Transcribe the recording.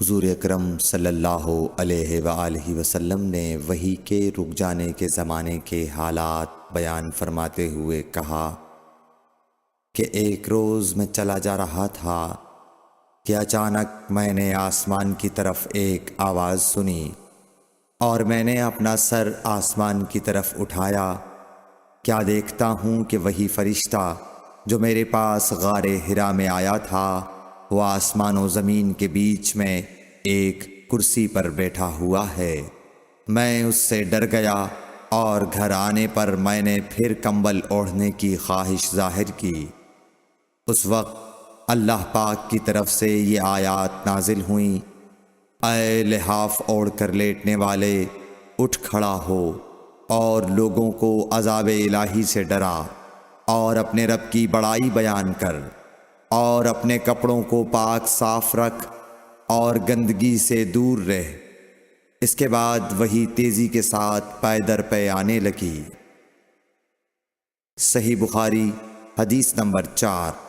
حضور اکرم صلی اللہ علیہ وآلہ وسلم نے وحی کے رک جانے کے زمانے کے حالات بیان فرماتے ہوئے کہا کہ ایک روز میں چلا جا رہا تھا کہ اچانک میں نے آسمان کی طرف ایک آواز سنی اور میں نے اپنا سر آسمان کی طرف اٹھایا۔ کیا دیکھتا ہوں کہ وہی فرشتہ جو میرے پاس غار حرا میں آیا تھا وہ آسمان و زمین کے بیچ میں ایک کرسی پر بیٹھا ہوا ہے۔ میں اس سے ڈر گیا اور گھر آنے پر میں نے پھر کمبل اوڑھنے کی خواہش ظاہر کی۔ اس وقت اللہ پاک کی طرف سے یہ آیات نازل ہوئیں، اے لحاف اوڑھ کر لیٹنے والے، اٹھ کھڑا ہو اور لوگوں کو عذاب الہی سے ڈرا، اور اپنے رب کی بڑائی بیان کر، اور اپنے کپڑوں کو پاک صاف رکھ اور گندگی سے دور رہ۔ اس کے بعد وہی تیزی کے ساتھ پے در پے آنے لگی۔ صحیح بخاری حدیث نمبر 4۔